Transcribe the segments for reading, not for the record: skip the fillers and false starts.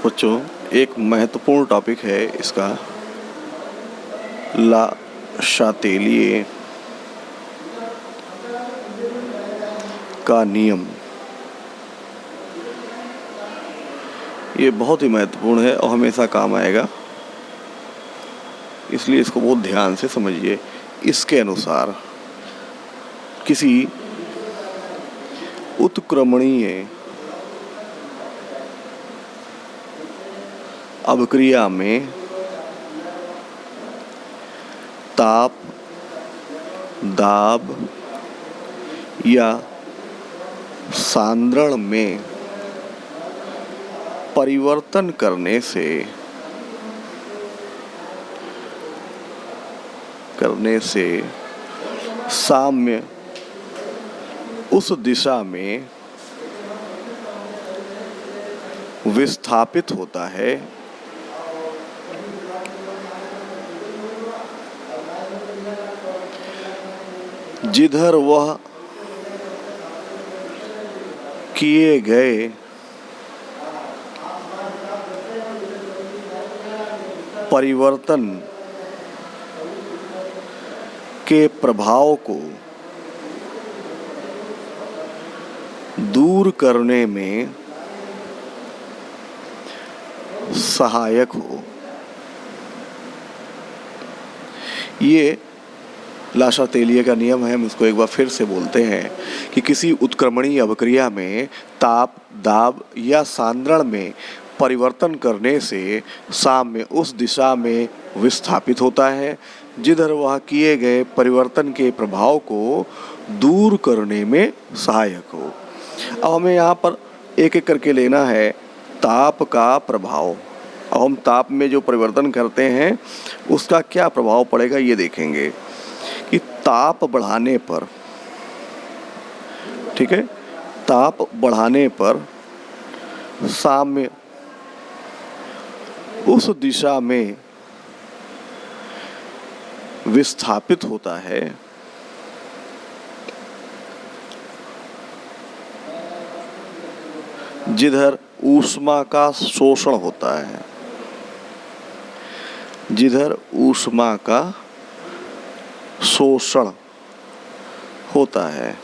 बच्चों, एक महत्वपूर्ण टॉपिक है इसका ला शातेलिए का नियम। ये बहुत ही महत्वपूर्ण है और हमेशा काम आएगा, इसलिए इसको बहुत ध्यान से समझिए। इसके अनुसार किसी उत्क्रमणीय अभिक्रिया में ताप, दाब या सांद्रण में परिवर्तन करने से साम्य उस दिशा में विस्थापित होता है जिधर वह किए गए परिवर्तन के प्रभाव को दूर करने में सहायक हो। ये ला शातेलिए का नियम है। हम इसको एक बार फिर से बोलते हैं कि किसी उत्क्रमणीय अभिक्रिया में ताप, दाब या सांद्रण में परिवर्तन करने से साम्य उस दिशा में विस्थापित होता है जिधर वह किए गए परिवर्तन के प्रभाव को दूर करने में सहायक हो। अब हमें यहाँ पर एक एक करके लेना है ताप का प्रभाव। अब हम ताप में जो परिवर्तन करते हैं उसका क्या प्रभाव पड़ेगा ये देखेंगे कि ताप बढ़ाने पर, ठीक है, ताप बढ़ाने पर साम्य उस दिशा में विस्थापित होता है जिधर ऊष्मा का शोषण होता है, जिधर ऊष्मा का शोषण होता है।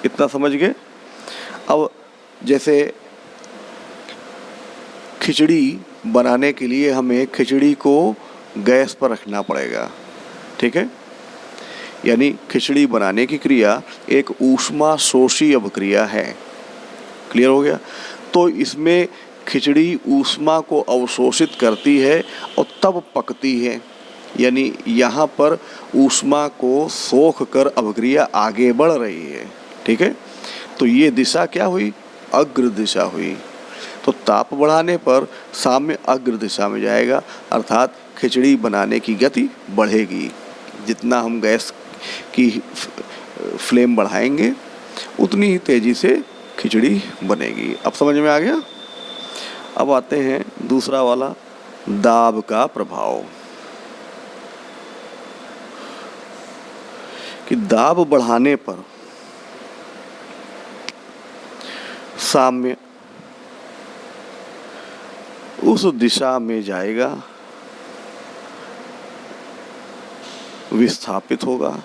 इतना समझ गए। अब जैसे खिचड़ी बनाने के लिए हमें खिचड़ी को गैस पर रखना पड़ेगा, ठीक है, यानी खिचड़ी बनाने की क्रिया एक ऊष्मा शोषी अभिक्रिया है। क्लियर हो गया। तो इसमें खिचड़ी ऊष्मा को अवशोषित करती है और तब पकती है, यानी यहाँ पर ऊष्मा को सोख कर अभिक्रिया आगे बढ़ रही है, ठीक है। तो ये दिशा क्या हुई? अग्र दिशा हुई। तो ताप बढ़ाने पर साम्य अग्र दिशा में जाएगा, अर्थात खिचड़ी बनाने की गति बढ़ेगी। जितना हम गैस की फ्लेम बढ़ाएंगे उतनी ही तेजी से खिचड़ी बनेगी। अब समझ में आ गया। अब आते हैं दूसरा वाला, दाब का प्रभाव। कि दाब बढ़ाने पर साम्य उस दिशा में जाएगा, विस्थापित होगा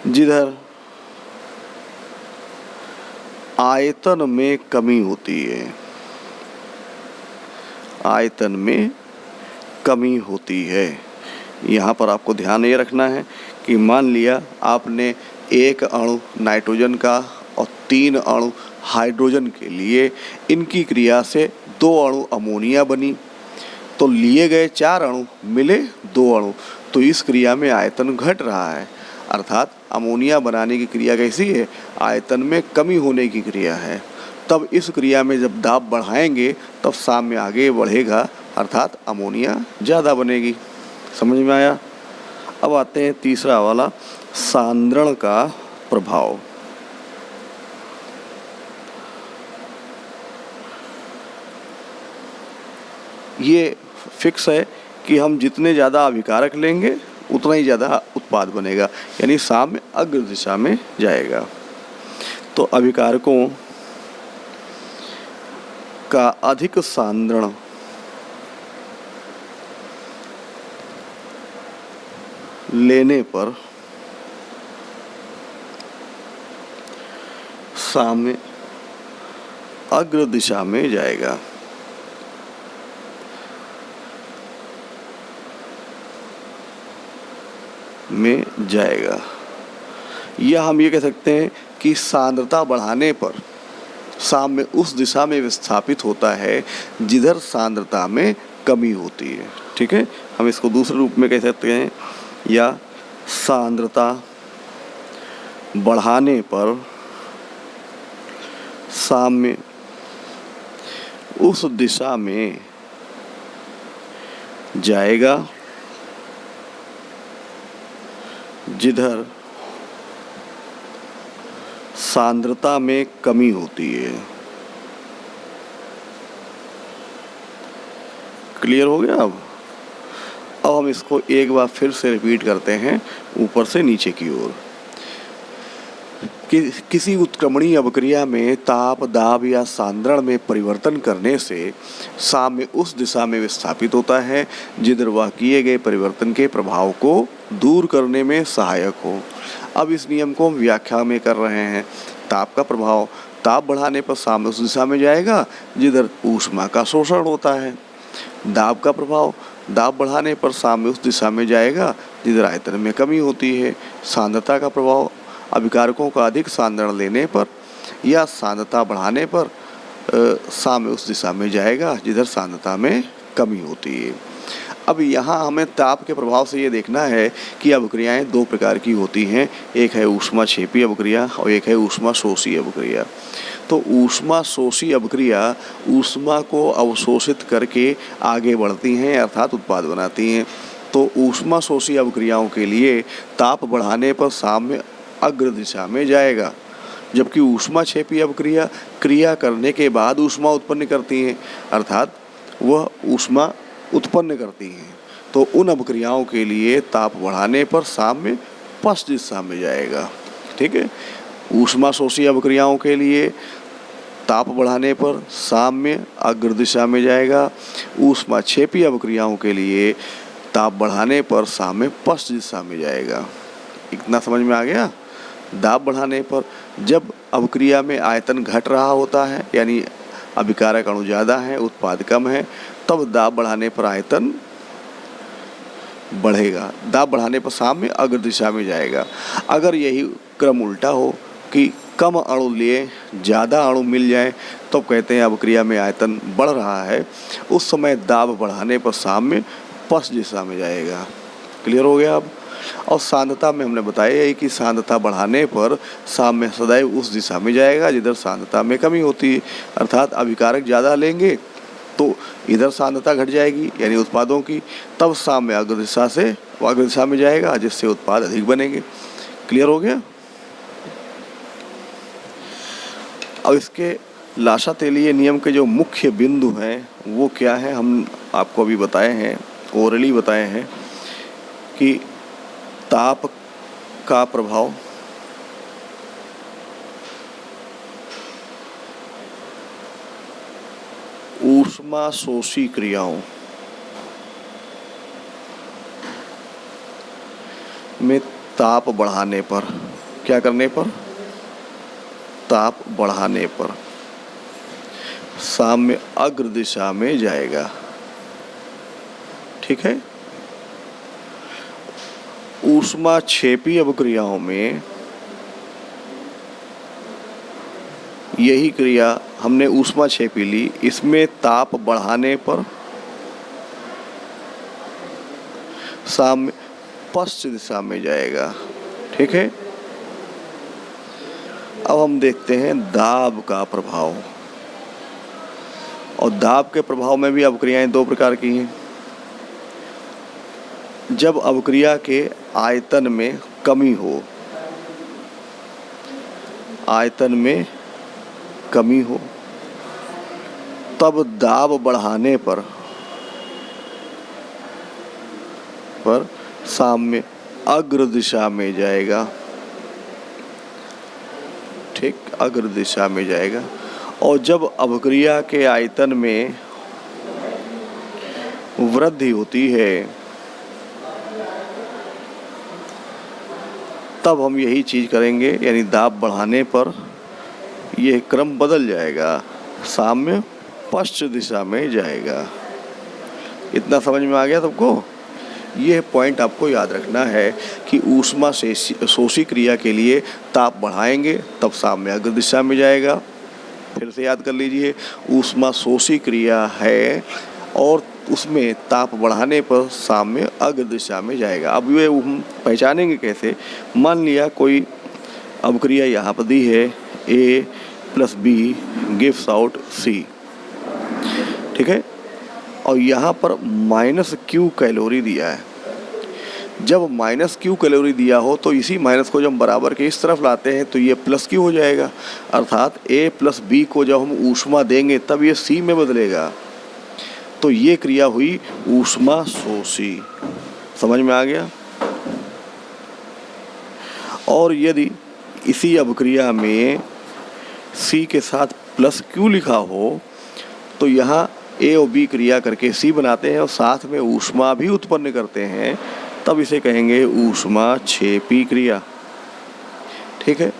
जिधर आयतन में कमी होती है, आयतन में कमी होती है। यहाँ पर आपको ध्यान ये रखना है कि मान लिया आपने एक अणु नाइट्रोजन का और 3 अणु हाइड्रोजन के लिए, इनकी क्रिया से 2 अणु अमोनिया बनी, तो लिए गए 4 अणु मिले 2 अणु, तो इस क्रिया में आयतन घट रहा है। अर्थात अमोनिया बनाने की क्रिया कैसी है? आयतन में कमी होने की क्रिया है। तब इस क्रिया में जब दाब बढ़ाएंगे तब साम्य आगे बढ़ेगा, अर्थात अमोनिया ज़्यादा बनेगी। समझ में आया। अब आते हैं तीसरा वाला, सांद्रण का प्रभाव। ये फिक्स है कि हम जितने ज़्यादा अभिकारक लेंगे उतना ही ज़्यादा उत्पाद बनेगा, यानी साम्य अग्र दिशा में जाएगा। तो अभिकारकों का अधिक सांद्रण लेने पर साम्य अग्र दिशा में जाएगा। या हम ये कह सकते हैं कि सांद्रता बढ़ाने पर साम्य उस दिशा में विस्थापित होता है जिधर सांद्रता में कमी होती है। ठीक है, हम इसको दूसरे रूप में कह सकते हैं, या सांद्रता बढ़ाने पर साम्य उस दिशा में जाएगा जिधर सांद्रता में कमी होती है। क्लियर हो गया? अब हम इसको एक बार फिर से रिपीट करते हैं ऊपर से नीचे की ओर। किसी उत्क्रमणीय अवक्रिया में ताप, दाब या सांद्रण में परिवर्तन करने से साम्य उस दिशा में विस्थापित होता है जिधर वह किए गए परिवर्तन के प्रभाव को दूर करने में सहायक हो। अब इस नियम को हम व्याख्या में कर रहे हैं। ताप का प्रभाव ताप बढ़ाने पर साम्य उस दिशा में जाएगा जिधर ऊष्मा का शोषण होता है। दाब का प्रभाव दाब बढ़ाने पर साम्य उस दिशा में जाएगा जिधर आयतन में कमी होती है। सांद्रता का प्रभाव अभिकारकों का अधिक सांद्रण लेने पर या सांद्रता बढ़ाने पर साम्य उस दिशा में जाएगा जिधर सांद्रता में कमी होती है। अब यहाँ हमें ताप के प्रभाव से ये देखना है कि अवक्रियाएं दो प्रकार की होती हैं, एक है ऊष्माक्षेपी अवक्रिया और एक है ऊष्मा शोषी अवक्रिया। तो ऊष्मा शोषी अवक्रिया ऊष्मा को अवशोषित करके आगे बढ़ती हैं अर्थात उत्पाद बनाती हैं। तो ऊष्मा शोषी अवक्रियाओं के लिए ताप बढ़ाने पर साम्य अग्र दिशा में जाएगा, जबकि ऊष्माक्षेपी अवक्रिया क्रिया करने के बाद ऊष्मा उत्पन्न करती हैं अर्थात वह ऊष्मा उत्पन्न करती हैं। तो उन अवक्रियाओं के लिए ताप बढ़ाने पर साम्य पश्चिम दिशा में जाएगा। ठीक है, ऊष्मा शोषी अवक्रियाओं के लिए ताप बढ़ाने पर साम्य अग्र दिशा में जाएगा। ऊष्माक्षेपी अवक्रियाओं के लिए ताप बढ़ाने पर साम्य पश्चिम दिशा में जाएगा। इतना समझ में आ गया? दाब बढ़ाने पर जब अवक्रिया में आयतन घट रहा होता है, यानी अभिकारक अणु ज़्यादा है, उत्पाद कम है, तब दाब बढ़ाने पर आयतन बढ़ेगा। दाब बढ़ाने पर साम्य अग्र दिशा में जाएगा। अगर यही क्रम उल्टा हो कि कम अणु लिए ज़्यादा अणु मिल जाए तो कहते हैं अवक्रिया में आयतन बढ़ रहा है, उस समय दाब बढ़ाने पर साम्य पश्चिम दिशा में जाएगा। क्लियर हो गया अब? और सांद्रता में हमने बताया है कि सांद्रता बढ़ाने पर साम्य सदैव उस दिशा में जाएगा जिधर सांद्रता में कमी होती है, अर्थात अभिकारक ज़्यादा लेंगे तो इधर सांद्रता घट जाएगी यानी उत्पादों की, तब साम्य अग्र दिशा से अग्र दिशा में जाएगा जिससे उत्पाद अधिक बनेंगे। क्लियर हो गया? अब इसके लाशा तेलीय नियम के जो मुख्य बिंदु हैं वो क्या है, हम आपको अभी बताए हैं, ओरली बताए हैं कि ताप का प्रभाव ऊष्मा शोषी क्रियाओं में ताप बढ़ाने पर, क्या करने पर? ताप बढ़ाने पर साम्य अग्र दिशा में जाएगा। ठीक है, ऊष्माक्षेपी अवक्रियाओं में यही क्रिया हमने ऊष्माक्षेपी ली, इसमें ताप बढ़ाने पर साम्य पश्चिम दिशा में जाएगा। ठीक है, अब हम देखते हैं दाब का प्रभाव, और दाब के प्रभाव में भी अवक्रियाएं दो प्रकार की हैं। जब अवक्रिया के आयतन में कमी हो, आयतन में कमी हो, तब दाब बढ़ाने पर साम्य अग्र दिशा में जाएगा। ठीक, अग्र दिशा में जाएगा। और जब अभिक्रिया के आयतन में वृद्धि होती है तब हम यही चीज़ करेंगे, यानी दाब बढ़ाने पर यह क्रम बदल जाएगा, साम्य पश्चिम दिशा में जाएगा। इतना समझ में आ गया सबको? यह पॉइंट आपको याद रखना है कि ऊष्मा शोषी क्रिया के लिए ताप बढ़ाएंगे तब साम्य अग्र दिशा में जाएगा। फिर से याद कर लीजिए, ऊष्मा शोषी क्रिया है और उसमें ताप बढ़ाने पर साम्य अग्र दिशा में जाएगा। अब ये हम पहचानेंगे कैसे? मान लिया कोई अभिक्रिया यहाँ पर दी है, A + B gives out C, ठीक है, और यहाँ पर -Q कैलोरी दिया है। जब -Q कैलोरी दिया हो तो इसी माइनस को जब हम बराबर के इस तरफ लाते हैं तो ये +Q हो जाएगा, अर्थात A + B को जब हम ऊष्मा देंगे तब ये C में बदलेगा। तो ये क्रिया हुई ऊष्मा शोषी। समझ में आ गया? और यदि इसी अभिक्रिया में C के साथ +Q लिखा हो तो यहाँ A और B क्रिया करके C बनाते हैं और साथ में ऊष्मा भी उत्पन्न करते हैं, तब इसे कहेंगे ऊष्मा क्षेपी क्रिया। ठीक है,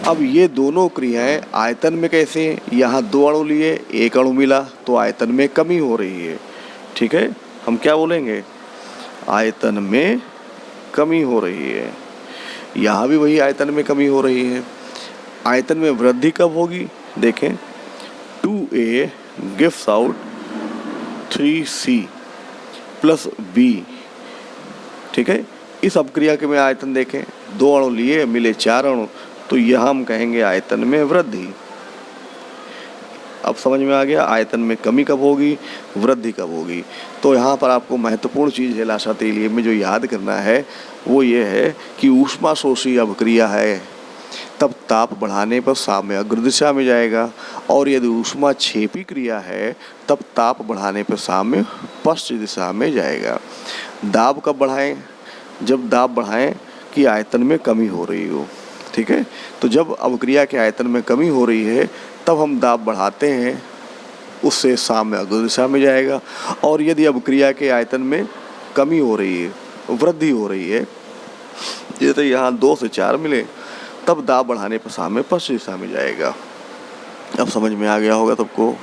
अब ये दोनों क्रियाएं आयतन में कैसे हैं? यहाँ 2 अणु लिए, 1 अणु मिला तो आयतन में कमी हो रही है। ठीक है, हम क्या बोलेंगे? आयतन में कमी हो रही है। यहाँ भी वही आयतन में कमी हो रही है। आयतन में वृद्धि कब होगी? देखें, 2A gives out 3C + B। ठीक है, इस अपक्रिया के में आयतन देखें, 2 अणु लिए, मिले 4 अणु, तो यहाँ हम कहेंगे आयतन में वृद्धि। अब समझ में आ गया आयतन में कमी कब होगी, वृद्धि कब होगी। तो यहाँ पर आपको महत्वपूर्ण चीज़ है लाशा तेलिए में जो याद करना है वो ये है कि ऊष्मा शोषी अभिक्रिया है तब ताप बढ़ाने पर साम्य अग्र दिशा में जाएगा, और यदि ऊष्मा क्षेपी क्रिया है तब ताप बढ़ाने पर साम्य पश्चिम दिशा में जाएगा। दाब कब बढ़ाएं? जब दाब बढ़ाएं कि आयतन में कमी हो रही हो। ठीक है, तो जब अभिक्रिया के आयतन में कमी हो रही है तब हम दाब बढ़ाते हैं, उससे साम्य अग्र दिशा में जाएगा। और यदि अभिक्रिया के आयतन में कमी हो रही है, वृद्धि हो रही है, जैसे यहाँ 2 से 4 मिले, तब दाब बढ़ाने पर साम्य पश्चिम दिशा में जाएगा। अब समझ में आ गया होगा सबको।